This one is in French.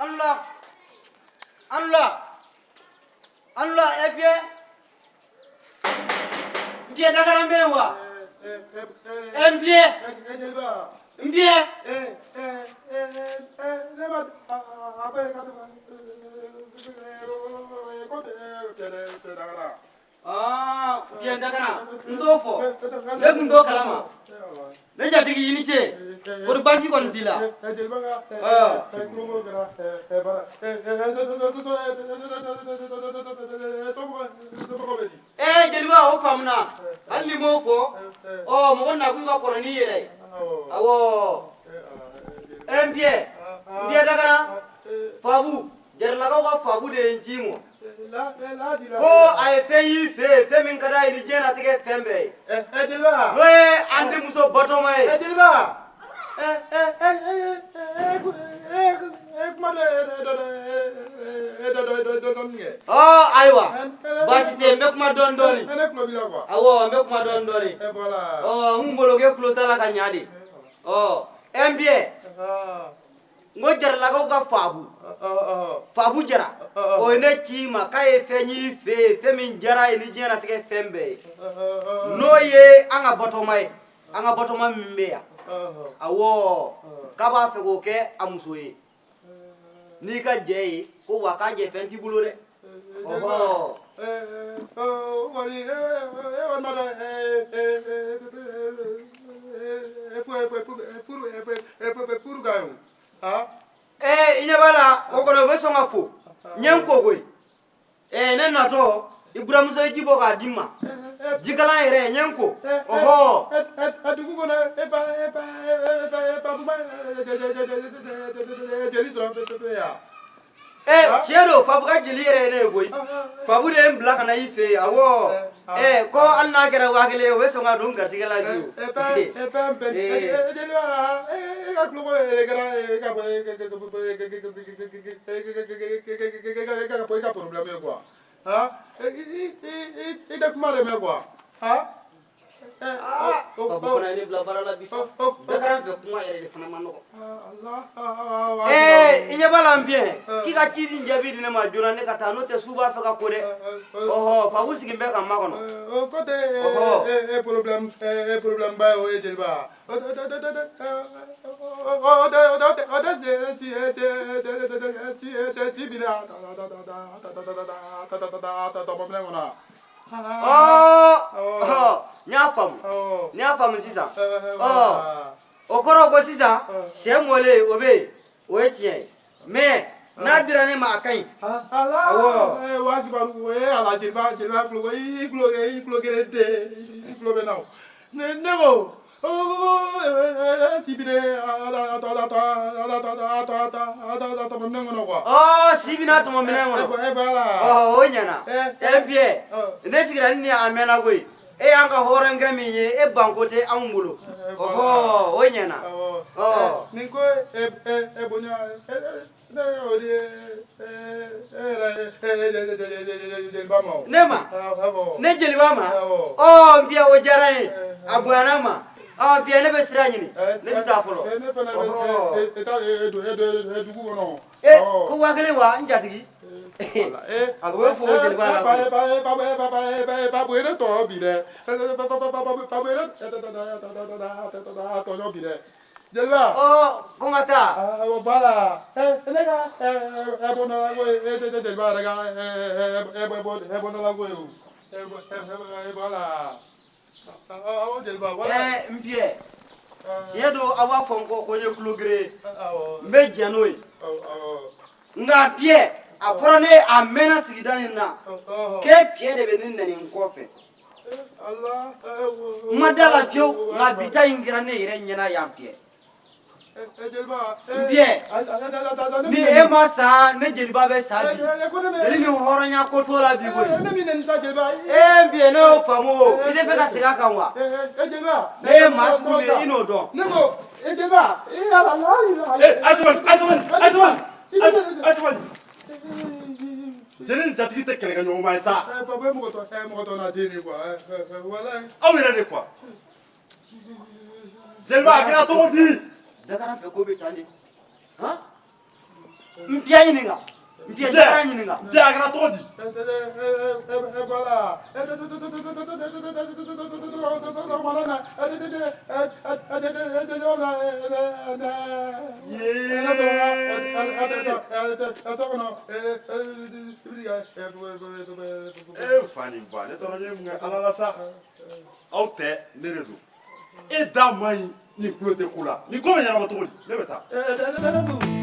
Anula, et bien, d'accord, bien, bien, d'accord, ndofo, le ndo kalama, le jatigi iniche, pour basi kontila, jeliba o famna, ali mofo, mo na kuga koroni yere, awo, mbie dagara, fabu, jerlagaw ka fabu de njimo. Ko ay fe min kada ili jena tege fembe delba no e ande muso botoma e delba aywa basite mekuma don doni awo mekuma don doni ngolo ke klotala ka nyaadi mbie ngo jar la ko ga fabu jara o ne ci ma kay feñi fe min jara ni jera tege fembe no ye anga botoma mbe ya awo kaba fe go ke amuso ye ni ka je ko wa ka je fenti bulore wari on mada pour gayo inyabala okono be songa fo nyenko goy ne nato Ibrahim so jibo ka dimma jikala ere nyenko adugu gona chero fabu ka jili ere ne goy fabu de mbla kana ife awo ko alna gera wagele we songa dum garsigala biu inya balam bien ki ka chiri njabi dine ma jona ne kata no te suba fe ka kore fa wusi gimbe ka makono ko te problem ba o ejelba si bina nyafam sisa okoro ko sisa semole obe oetie mais na dirane ma kai wa ki baru ala jirba klo gere now nego sibine sibina to menengo nyana bien ne sigira ni amena goy anga horenga minye bankote ambulo nyana ninko bonya nema ne jelibama mbia o jaray abwanama bien ne be siranyini ne bitafolo ko wakele wa njatigi kongata voilà mpie yedo awa fonko ko ye klogre mbe janoi nga pie afrone amena sigidani na ke pie de benin na nkofe Allah madala fio nga bita ingira ne ire nyana yampie bien ni ema sa ne jeliba be sa bi eli ni horonya ko to la bi go bien no famo ide fe ka siga kanwa ne masule ino don nego jeliba asman Jeni jatigi te kɛlɛ kɛ ɲɔgɔn ma ye sa. Mɔgɔ tɔ na den de quoi. Walayi. Aw yɛrɛ de quoi. Jeliba a kɛra cogo di? Dakara fɛ ko bɛ tan de. Han? Mpia ɲininka. Mpia jara ɲininka. Dia a kɛra cogo di? Voilà. Fani ba ne tɔrɔ ye mun kɛ ala la sa aw tɛ ne de don e da man ɲi ni kulo tɛ ko la ni ko bɛ ɲɛnabɔ cogo di ne bɛ taa